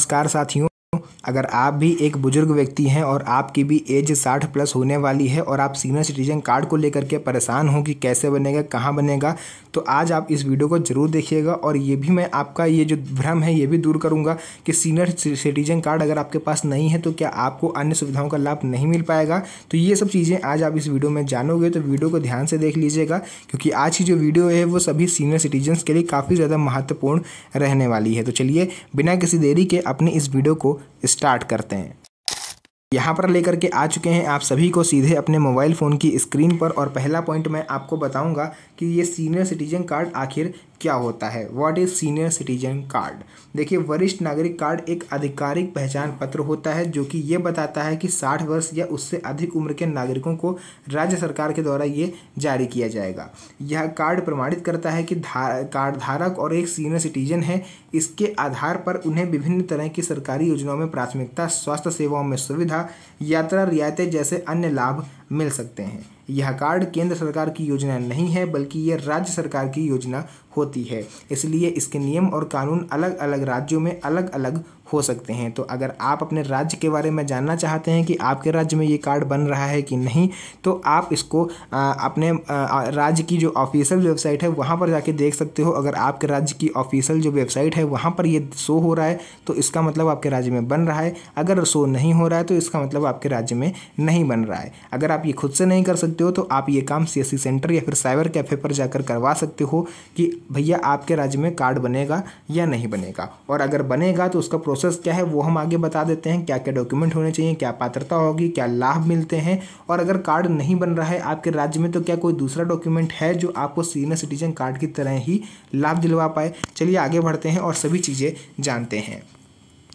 नमस्कार साथियों, अगर आप भी एक बुजुर्ग व्यक्ति हैं और आपकी भी एज 60 प्लस होने वाली है और आप सीनियर सिटीजन कार्ड को लेकर के परेशान हो कि कैसे बनेगा, कहाँ बनेगा, तो आज आप इस वीडियो को ज़रूर देखिएगा। और ये भी मैं आपका ये जो भ्रम है ये भी दूर करूँगा कि सीनियर सिटीजन कार्ड अगर आपके पास नहीं है तो क्या आपको अन्य सुविधाओं का लाभ नहीं मिल पाएगा। तो ये सब चीज़ें आज आप इस वीडियो में जानोगे, तो वीडियो को ध्यान से देख लीजिएगा, क्योंकि आज की जो वीडियो है वो सभी सीनियर सिटीजन्स के लिए काफ़ी ज़्यादा महत्वपूर्ण रहने वाली है। तो चलिए बिना किसी देरी के अपनी इस वीडियो को स्टार्ट करते हैं। यहाँ पर लेकर के आ चुके हैं आप सभी को सीधे अपने मोबाइल फ़ोन की स्क्रीन पर। और पहला पॉइंट मैं आपको बताऊंगा कि ये सीनियर सिटीजन कार्ड आखिर क्या होता है। What is senior citizen card. देखिए, वरिष्ठ नागरिक कार्ड एक आधिकारिक पहचान पत्र होता है जो कि ये बताता है कि 60 वर्ष या उससे अधिक उम्र के नागरिकों को राज्य सरकार के द्वारा ये जारी किया जाएगा। यह कार्ड प्रमाणित करता है कि कार्ड धारक और एक सीनियर सिटीजन है। इसके आधार पर उन्हें विभिन्न तरह की सरकारी योजनाओं में प्राथमिकता, स्वास्थ्य सेवाओं में सुविधा, यात्रा रियायतें जैसे अन्य लाभ मिल सकते हैं। यह कार्ड केंद्र सरकार की योजना नहीं है, बल्कि ये राज्य सरकार की योजना होती है। इसलिए इसके नियम और कानून अलग अलग राज्यों में अलग अलग हो सकते हैं। तो अगर आप अपने राज्य के बारे में जानना चाहते हैं कि आपके राज्य में ये कार्ड बन रहा है कि नहीं, तो आप इसको अपने राज्य की जो ऑफिशियल वेबसाइट है वहाँ पर जाके देख सकते हो। अगर आपके राज्य की ऑफिशियल जो वेबसाइट है वहाँ पर ये शो हो रहा है तो इसका मतलब आपके राज्य में बन रहा है। अगर शो नहीं हो रहा है तो इसका मतलब आपके राज्य में नहीं बन रहा है। अगर आप ये खुद से नहीं कर सकते हो तो आप ये काम CSC सेंटर या फिर साइबर कैफ़े पर जाकर करवा सकते हो कि भैया आपके राज्य में कार्ड बनेगा या नहीं बनेगा। और अगर बनेगा तो उसका प्रोसेस क्या है वो हम आगे बता देते हैं। क्या क्या डॉक्यूमेंट होने चाहिए, क्या पात्रता होगी, क्या लाभ मिलते हैं। और अगर कार्ड नहीं बन रहा है आपके राज्य में तो क्या कोई दूसरा डॉक्यूमेंट है जो आपको सीनियर सिटीजन कार्ड की तरह ही लाभ दिलवा पाए। चलिए आगे बढ़ते हैं और सभी चीज़ें जानते हैं।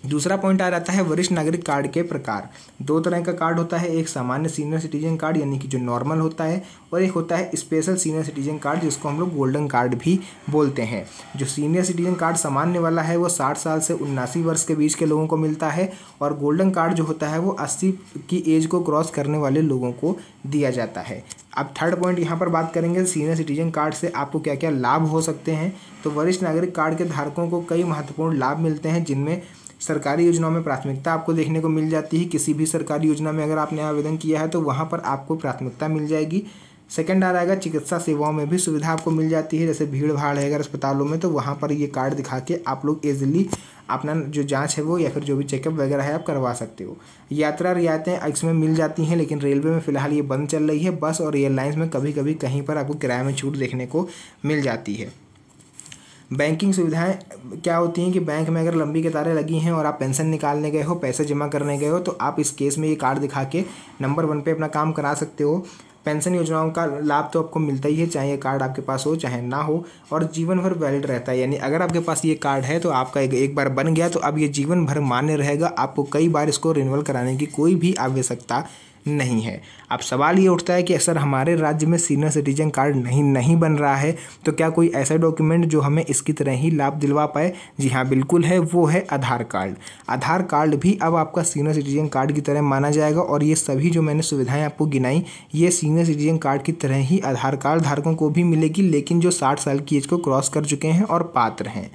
दूसरा पॉइंट आ जाता है वरिष्ठ नागरिक कार्ड के प्रकार। दो तरह का कार्ड होता है, एक सामान्य सीनियर सिटीजन कार्ड यानी कि जो नॉर्मल होता है, और एक होता है स्पेशल सीनियर सिटीजन कार्ड जिसको हम लोग गोल्डन कार्ड भी बोलते हैं। जो सीनियर सिटीजन कार्ड सामान्य वाला है वो 60 साल से 79 वर्ष के बीच के लोगों को मिलता है, और गोल्डन कार्ड जो होता है वो 80 की एज को क्रॉस करने वाले लोगों को दिया जाता है। अब थर्ड पॉइंट यहाँ पर बात करेंगे सीनियर सिटीजन कार्ड से आपको क्या क्या लाभ हो सकते हैं। तो वरिष्ठ नागरिक कार्ड के धारकों को कई महत्वपूर्ण लाभ मिलते हैं, जिनमें सरकारी योजनाओं में प्राथमिकता आपको देखने को मिल जाती है। किसी भी सरकारी योजना में अगर आपने आवेदन किया है तो वहाँ पर आपको प्राथमिकता मिल जाएगी। सेकंड आ जाएगा चिकित्सा सेवाओं में भी सुविधा आपको मिल जाती है। जैसे भीड़ भाड़ है अगर अस्पतालों में तो वहाँ पर ये कार्ड दिखा के आप लोग ईजिली अपना जो जांच है वो या फिर जो भी चेकअप वगैरह है आप करवा सकते हो। यात्रा रियायतें इसमें मिल जाती हैं, लेकिन रेलवे में फ़िलहाल ये बंद चल रही है। बस और एयरलाइंस में कभी कभी कहीं पर आपको किराए में छूट देखने को मिल जाती है। बैंकिंग सुविधाएं क्या होती हैं कि बैंक में अगर लंबी कतारें लगी हैं और आप पेंशन निकालने गए हो, पैसे जमा करने गए हो, तो आप इस केस में ये कार्ड दिखा के नंबर 1 पे अपना काम करा सकते हो। पेंशन योजनाओं का लाभ तो आपको मिलता ही है, चाहे ये कार्ड आपके पास हो चाहे ना हो, और जीवन भर वैलिड रहता है। यानी अगर आपके पास ये कार्ड है तो आपका एक बार बन गया तो अब ये जीवन भर मान्य रहेगा। आपको कई बार इसको रिन्यूअल कराने की कोई भी आवश्यकता नहीं है। अब सवाल ये उठता है कि सर हमारे राज्य में सीनियर सिटीजन कार्ड नहीं बन रहा है, तो क्या कोई ऐसा डॉक्यूमेंट जो हमें इसकी तरह ही लाभ दिलवा पाए। जी हाँ, बिल्कुल है, वो है आधार कार्ड। आधार कार्ड भी अब आपका सीनियर सिटीजन कार्ड की तरह माना जाएगा, और ये सभी जो मैंने सुविधाएं आपको गिनाई ये सीनियर सिटीजन कार्ड की तरह ही आधार कार्ड धारकों को भी मिलेगी, लेकिन जो 60 साल की एज को क्रॉस कर चुके हैं और पात्र हैं।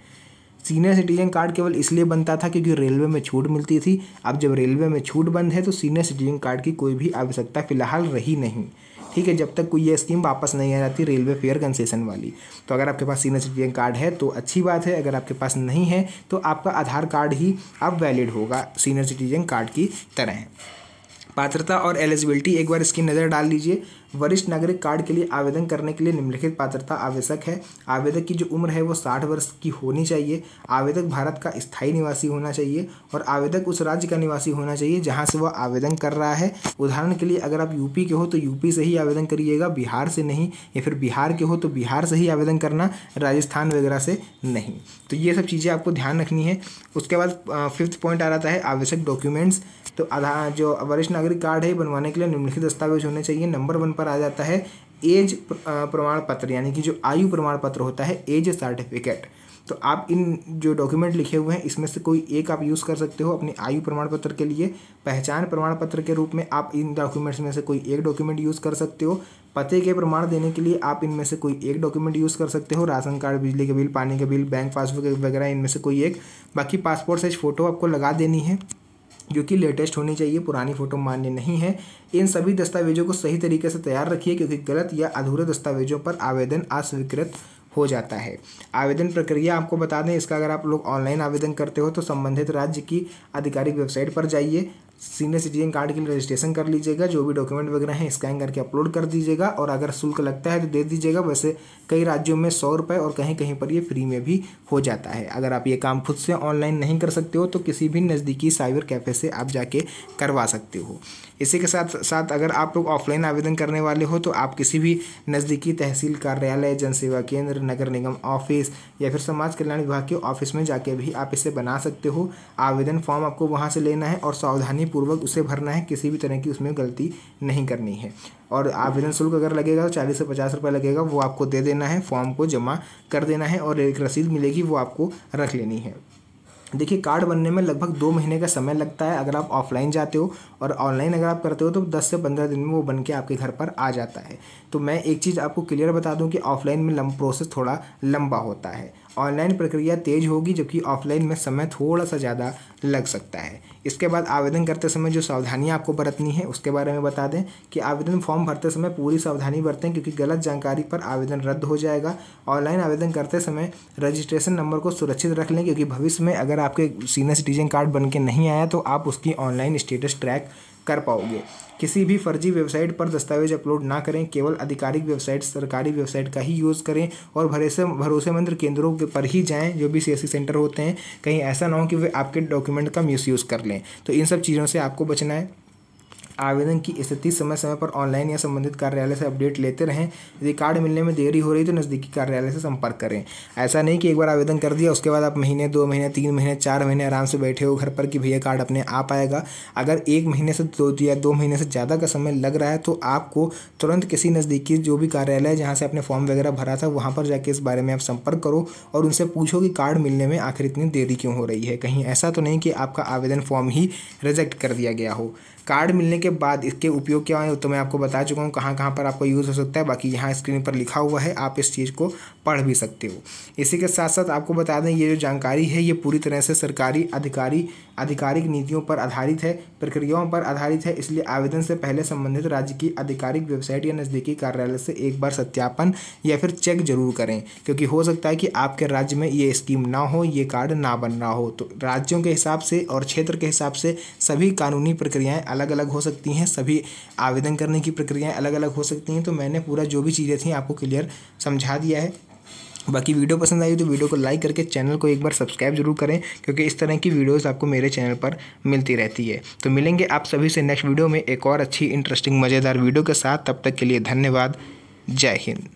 सीनियर सिटीजन कार्ड केवल इसलिए बनता था क्योंकि रेलवे में छूट मिलती थी। अब जब रेलवे में छूट बंद है तो सीनियर सिटीजन कार्ड की कोई भी आवश्यकता फिलहाल रही नहीं। ठीक है, जब तक कोई ये स्कीम वापस नहीं आ जाती रेलवे फेयर कंसेशन वाली। तो अगर आपके पास सीनियर सिटीजन कार्ड है तो अच्छी बात है, अगर आपके पास नहीं है तो आपका आधार कार्ड ही अब वैलिड होगा सीनियर सिटीजन कार्ड की तरह। पात्रता और एलिजिबिलिटी एक बार इसकी नज़र डाल लीजिए। वरिष्ठ नागरिक कार्ड के लिए आवेदन करने के लिए निम्नलिखित पात्रता आवश्यक है। आवेदक की जो उम्र है वो 60 वर्ष की होनी चाहिए। आवेदक भारत का स्थायी निवासी होना चाहिए, और आवेदक उस राज्य का निवासी होना चाहिए जहां से वह आवेदन कर रहा है। उदाहरण के लिए अगर आप यूपी के हो तो यूपी से ही आवेदन करिएगा, बिहार से नहीं, या फिर बिहार के हो तो बिहार से ही आवेदन करना, राजस्थान वगैरह से नहीं। तो ये सब चीज़ें आपको ध्यान रखनी है। उसके बाद 5th पॉइंट आ जाता है आवश्यक डॉक्यूमेंट्स। तो आधार जो वरिष्ठ नागरिक कार्ड है बनवाने के लिए निम्नलिखित दस्तावेज होने चाहिए। नंबर 1 पर आ जाता है एज प्रमाण पत्र, यानी कि जो आयु प्रमाण पत्र होता है, एज सर्टिफिकेट। तो आप इन जो डॉक्यूमेंट लिखे हुए हैं इसमें से कोई एक आप यूज़ कर सकते हो अपनी आयु प्रमाण पत्र के लिए। पहचान प्रमाण पत्र के रूप में आप इन डॉक्यूमेंट्स में से कोई एक डॉक्यूमेंट यूज़ कर सकते हो। पते के प्रमाण देने के लिए आप इनमें से कोई एक डॉक्यूमेंट यूज़ कर सकते हो। राशन कार्ड, बिजली के बिल, पानी के बिल, बैंक पासबुक वगैरह इनमें से कोई एक। बाकी पासपोर्ट साइज फ़ोटो आपको लगा देनी है जो कि लेटेस्ट होनी चाहिए, पुरानी फ़ोटो मान्य नहीं है। इन सभी दस्तावेजों को सही तरीके से तैयार रखिए क्योंकि गलत या अधूरे दस्तावेजों पर आवेदन अस्वीकृत हो जाता है। आवेदन प्रक्रिया आपको बता दें, इसका अगर आप लोग ऑनलाइन आवेदन करते हो तो संबंधित राज्य की आधिकारिक वेबसाइट पर जाइए, सीनियर सिटीजन कार्ड के लिए रजिस्ट्रेशन कर लीजिएगा, जो भी डॉक्यूमेंट वगैरह हैं स्कैन करके अपलोड कर दीजिएगा और अगर शुल्क लगता है तो दे दीजिएगा। वैसे कई राज्यों में 100 रुपये और कहीं कहीं पर ये फ्री में भी हो जाता है। अगर आप ये काम खुद से ऑनलाइन नहीं कर सकते हो तो किसी भी नज़दीकी साइबर कैफ़े से आप जाके करवा सकते हो। इसी के साथ साथ अगर आप लोग ऑफलाइन आवेदन करने वाले हो तो आप किसी भी नज़दीकी तहसील कार्यालय, जनसेवा केंद्र, नगर निगम ऑफिस या फिर समाज कल्याण विभाग के ऑफिस में जाके भी आप इसे बना सकते हो। आवेदन फॉर्म आपको वहाँ से लेना है और सावधानी पूर्वक उसे भरना है, किसी भी तरह की उसमें गलती नहीं करनी है। और आवेदन शुल्क अगर लगेगा तो 40 से 50 रुपये लगेगा, वो आपको दे देना है, फॉर्म को जमा कर देना है और एक रसीद मिलेगी वो आपको रख लेनी है। देखिए, कार्ड बनने में लगभग 2 महीने का समय लगता है अगर आप ऑफलाइन जाते हो, और ऑनलाइन अगर आप करते हो तो 10 से 15 दिन में वो बन के आपके घर पर आ जाता है। तो मैं एक चीज़ आपको क्लियर बता दूं कि ऑफलाइन में प्रोसेस थोड़ा लंबा होता है, ऑनलाइन प्रक्रिया तेज होगी जबकि ऑफलाइन में समय थोड़ा सा ज़्यादा लग सकता है। इसके बाद आवेदन करते समय जो सावधानियां आपको बरतनी है उसके बारे में बता दें कि आवेदन फॉर्म भरते समय पूरी सावधानी बरतें क्योंकि गलत जानकारी पर आवेदन रद्द हो जाएगा। ऑनलाइन आवेदन करते समय रजिस्ट्रेशन नंबर को सुरक्षित रख लें क्योंकि भविष्य में अगर आपके सीनियर सिटीजन कार्ड बन के नहीं आया तो आप उसकी ऑनलाइन स्टेटस ट्रैक कर पाओगे। किसी भी फर्जी वेबसाइट पर दस्तावेज अपलोड ना करें, केवल आधिकारिक वेबसाइट, सरकारी वेबसाइट का ही यूज़ करें और भरोसेमंद केंद्रों के पर ही जाएं जो भी सीएससी सेंटर होते हैं। कहीं ऐसा ना हो कि वे आपके डॉक्यूमेंट का मिसयूज़ कर लें। तो इन सब चीज़ों से आपको बचना है। आवेदन की स्थिति समय समय पर ऑनलाइन या संबंधित कार्यालय से अपडेट लेते रहें। यदि कार्ड मिलने में देरी हो रही तो नज़दीकी कार्यालय से संपर्क करें। ऐसा नहीं कि एक बार आवेदन कर दिया उसके बाद आप महीने, 2 महीने, 3 महीने, 4 महीने आराम से बैठे हो घर पर कि भैया कार्ड अपने आप आएगा। अगर 1 महीने से 2 महीने से ज़्यादा का समय लग रहा है तो आपको तुरंत किसी नज़दीकी जो भी कार्यालय जहाँ से आपने फॉर्म वगैरह भरा था वहाँ पर जाके इस बारे में आप संपर्क करो और उनसे पूछो कि कार्ड मिलने में आखिर इतनी देरी क्यों हो रही है। कहीं ऐसा तो नहीं कि आपका आवेदन फॉर्म ही रिजेक्ट कर दिया गया हो। कार्ड मिलने के बाद इसके उपयोग क्या है तो मैं आपको बता चुका हूँ कहाँ कहाँ पर आपको यूज़ हो सकता है। बाकी यहाँ स्क्रीन पर लिखा हुआ है, आप इस चीज़ को पढ़ भी सकते हो। इसी के साथ साथ आपको बता दें ये जो जानकारी है ये पूरी तरह से सरकारी आधिकारिक नीतियों पर आधारित है, प्रक्रियाओं पर आधारित है। इसलिए आवेदन से पहले संबंधित राज्य की आधिकारिक वेबसाइट या नज़दीकी कार्यालय से एक बार सत्यापन या फिर चेक जरूर करें क्योंकि हो सकता है कि आपके राज्य में ये स्कीम ना हो, ये कार्ड ना बन रहा हो। तो राज्यों के हिसाब से और क्षेत्र के हिसाब से सभी कानूनी प्रक्रियाएँ अलग अलग हो सकती हैं, सभी आवेदन करने की प्रक्रियाएं अलग अलग हो सकती हैं। तो मैंने पूरा जो भी चीज़ें थी आपको क्लियर समझा दिया है। बाकी वीडियो पसंद आई तो वीडियो को लाइक करके चैनल को एक बार सब्सक्राइब जरूर करें क्योंकि इस तरह की वीडियोस आपको मेरे चैनल पर मिलती रहती है। तो मिलेंगे आप सभी से नेक्स्ट वीडियो में एक और अच्छी इंटरेस्टिंग मज़ेदार वीडियो के साथ। तब तक के लिए धन्यवाद। जय हिंद।